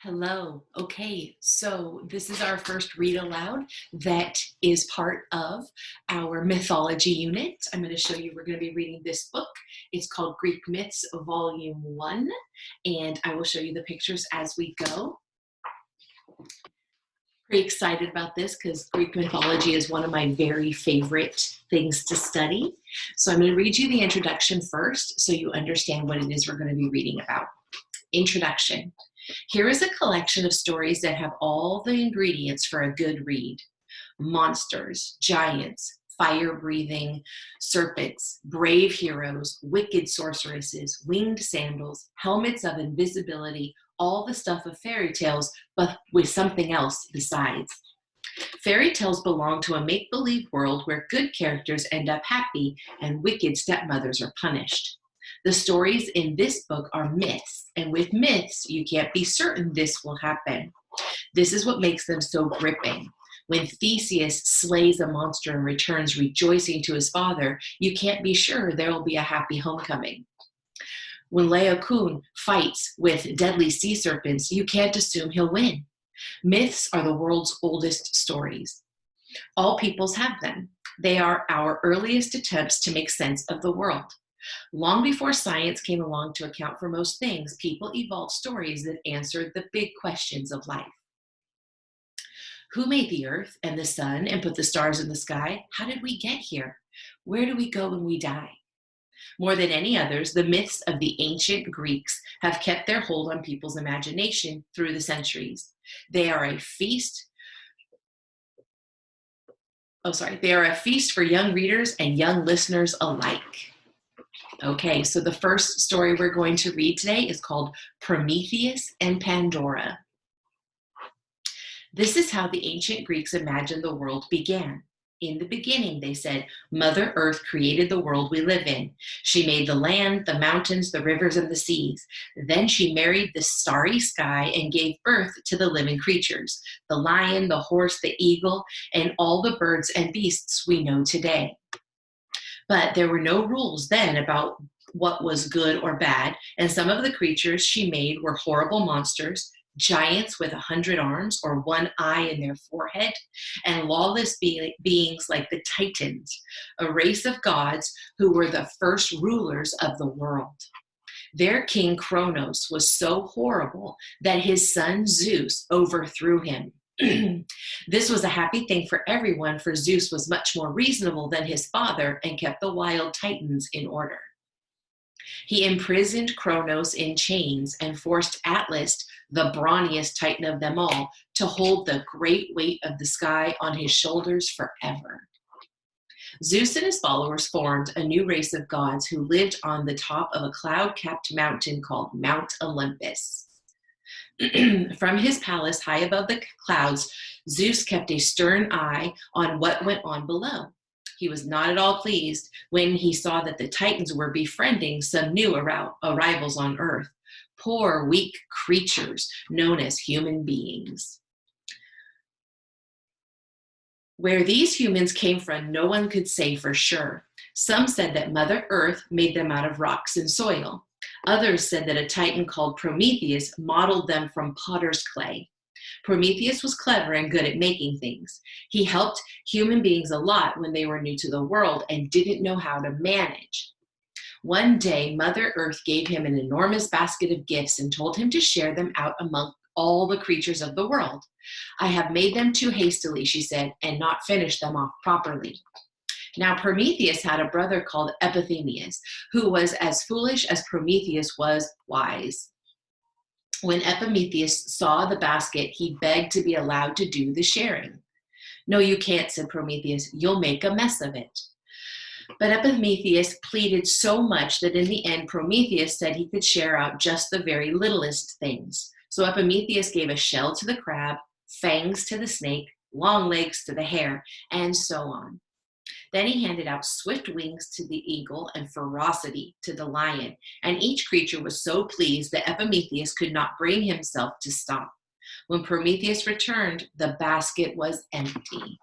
Hello. Okay, so this is our first read aloud that is part of our mythology unit. I'm going to show you, we're going to be reading this book. It's called Greek Myths, Volume 1, and I will show you the pictures as we go. Pretty excited about this because Greek mythology is one of my very favorite things to study. So I'm going to read you the introduction first so you understand what it is we're going to be reading about. Introduction. Here is a collection of stories that have all the ingredients for a good read. Monsters, giants, fire-breathing serpents, brave heroes, wicked sorceresses, winged sandals, helmets of invisibility, all the stuff of fairy tales, but with something else besides. Fairy tales belong to a make-believe world where good characters end up happy and wicked stepmothers are punished. The stories in this book are myths, and with myths, you can't be certain this will happen. This is what makes them so gripping. When Theseus slays a monster and returns rejoicing to his father, you can't be sure there will be a happy homecoming. When Laocoon fights with deadly sea serpents, you can't assume he'll win. Myths are the world's oldest stories. All peoples have them. They are our earliest attempts to make sense of the world. Long before science came along to account for most things, people evolved stories that answered the big questions of life. Who made the earth and the sun and put the stars in the sky? How did we get here? Where do we go when we die? More than any others, the myths of the ancient Greeks have kept their hold on people's imagination through the centuries. They are a feast for young readers and young listeners alike. Okay, so the first story we're going to read today is called Prometheus and Pandora. This is how the ancient Greeks imagined the world began. In the beginning, they said, Mother Earth created the world we live in. She made the land, the mountains, the rivers, and the seas. Then she married the starry sky and gave birth to the living creatures, the lion, the horse, the eagle, and all the birds and beasts we know today. But there were no rules then about what was good or bad, and some of the creatures she made were horrible monsters, giants with 100 arms or one eye in their forehead, and lawless beings like the Titans, a race of gods who were the first rulers of the world. Their king Kronos was so horrible that his son Zeus overthrew him. This was a happy thing for everyone, for Zeus was much more reasonable than his father and kept the wild Titans in order. He imprisoned Kronos in chains and forced Atlas, the brawniest Titan of them all, to hold the great weight of the sky on his shoulders forever. Zeus and his followers formed a new race of gods who lived on the top of a cloud-capped mountain called Mount Olympus. From his palace high above the clouds, Zeus kept a stern eye on what went on below. He was not at all pleased when he saw that the Titans were befriending some new arrivals on Earth, poor, weak creatures known as human beings. Where these humans came from, no one could say for sure. Some said that Mother Earth made them out of rocks and soil. Others said that a Titan called Prometheus modeled them from potter's clay. Prometheus was clever and good at making things. He helped human beings a lot when they were new to the world and didn't know how to manage. One day, Mother Earth gave him an enormous basket of gifts and told him to share them out among all the creatures of the world. I have made them too hastily, she said, and not finished them off properly. Now Prometheus had a brother called Epithemius, who was as foolish as Prometheus was wise. When Epimetheus saw the basket, he begged to be allowed to do the sharing. No, you can't, said Prometheus. You'll make a mess of it. But Epimetheus pleaded so much that in the end, Prometheus said he could share out just the very littlest things. So Epimetheus gave a shell to the crab, fangs to the snake, long legs to the hare, and so on. Then he handed out swift wings to the eagle and ferocity to the lion, and each creature was so pleased that Epimetheus could not bring himself to stop. When Prometheus returned, the basket was empty.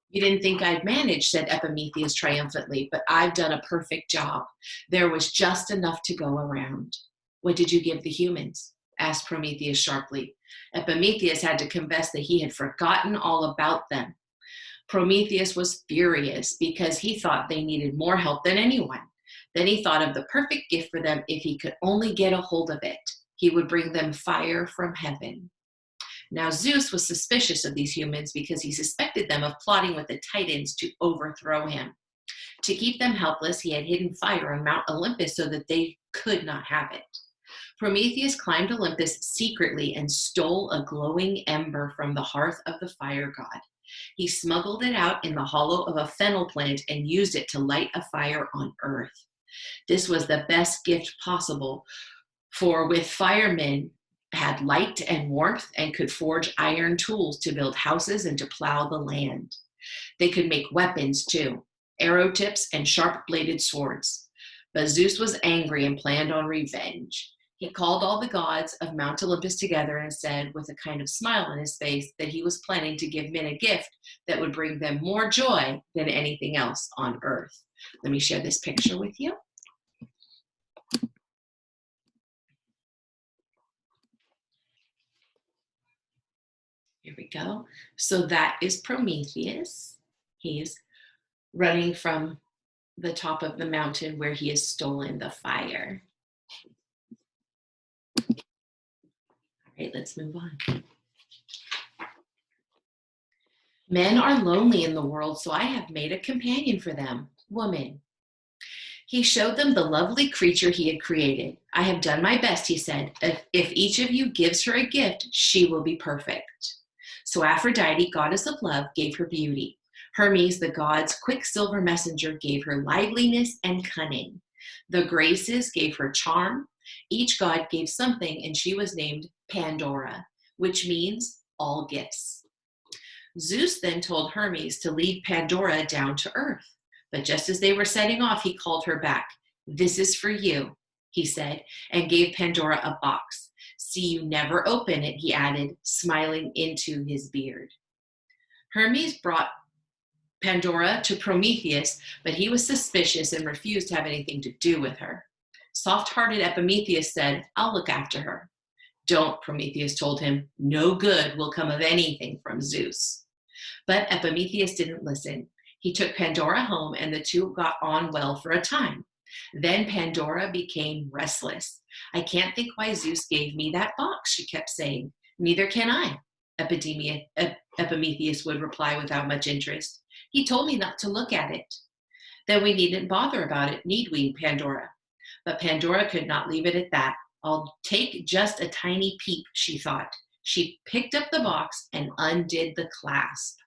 You didn't think I'd manage, said Epimetheus triumphantly, but I've done a perfect job. There was just enough to go around. What did you give the humans? asked Prometheus sharply. Epimetheus had to confess that he had forgotten all about them. Prometheus was furious because he thought they needed more help than anyone. Then he thought of the perfect gift for them if he could only get a hold of it. He would bring them fire from heaven. Now Zeus was suspicious of these humans because he suspected them of plotting with the Titans to overthrow him. To keep them helpless, he had hidden fire on Mount Olympus so that they could not have it. Prometheus climbed Olympus secretly and stole a glowing ember from the hearth of the fire god. He smuggled it out in the hollow of a fennel plant and used it to light a fire on earth. This was the best gift possible, for with firemen had light and warmth and could forge iron tools to build houses and to plow the land. They could make weapons too, arrow tips and sharp-bladed swords. But Zeus was angry and planned on revenge. He called all the gods of Mount Olympus together and said, with a kind of smile on his face, that he was planning to give men a gift that would bring them more joy than anything else on earth. Let me share this picture with you. Here we go. So that is Prometheus. He's running from the top of the mountain where he has stolen the fire. All right, let's move on. Men are lonely in the world, so I have made a companion for them, woman. He showed them the lovely creature he had created. I have done my best, he said. If each of you gives her a gift, she will be perfect. So Aphrodite, goddess of love, gave her beauty. Hermes, the god's quicksilver messenger, gave her liveliness and cunning. The Graces gave her charm. Each god gave something, and she was named Pandora, which means all gifts. Zeus then told Hermes to lead Pandora down to earth. But just as they were setting off, he called her back. This is for you, he said, and gave Pandora a box. See you never open it, he added, smiling into his beard. Hermes brought Pandora to Prometheus, but he was suspicious and refused to have anything to do with her. Soft-hearted Epimetheus said, I'll look after her. Don't, Prometheus told him. No good will come of anything from Zeus. But Epimetheus didn't listen. He took Pandora home, and the two got on well for a time. Then Pandora became restless. I can't think why Zeus gave me that box, she kept saying. Neither can I, Epimetheus would reply without much interest. He told me not to look at it. Then we needn't bother about it, need we, Pandora? But Pandora could not leave it at that. I'll take just a tiny peep, she thought. She picked up the box and undid the clasp.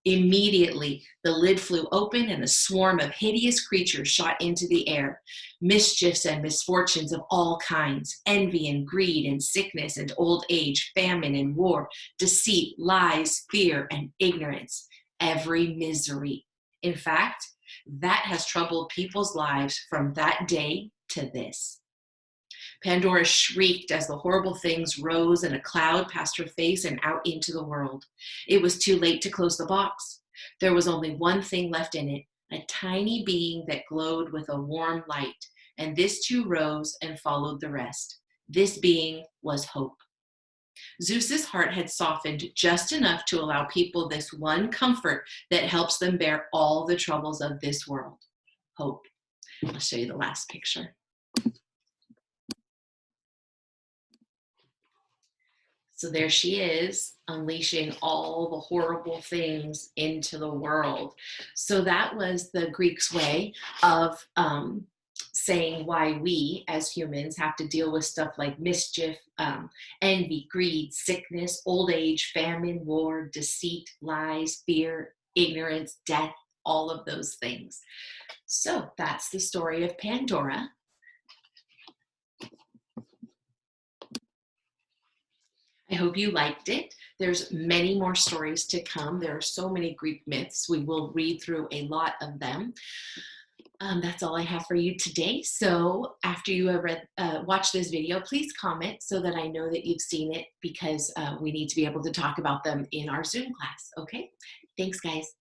Immediately, the lid flew open and a swarm of hideous creatures shot into the air. Mischiefs and misfortunes of all kinds, envy and greed and sickness and old age, famine and war, deceit, lies, fear, and ignorance. Every misery. In fact, that has troubled people's lives from that day to this. Pandora shrieked as the horrible things rose in a cloud past her face and out into the world. It was too late to close the box. There was only one thing left in it, a tiny being that glowed with a warm light, and this too rose and followed the rest. This being was Hope. Zeus's heart had softened just enough to allow people this one comfort that helps them bear all the troubles of this world. Hope. I'll show you the last picture. So there she is, unleashing all the horrible things into the world. So that was the Greeks' way of saying why we as humans have to deal with stuff like mischief, envy, greed, sickness, old age, famine, war, deceit, lies, fear, ignorance, death, all of those things. So that's the story of Pandora. I hope you liked it. There's many more stories to come. There are so many Greek myths. We will read through a lot of them. That's all I have for you today. So after you have watched this video, please comment so that I know that you've seen it, because we need to be able to talk about them in our Zoom class. Okay? Thanks, guys.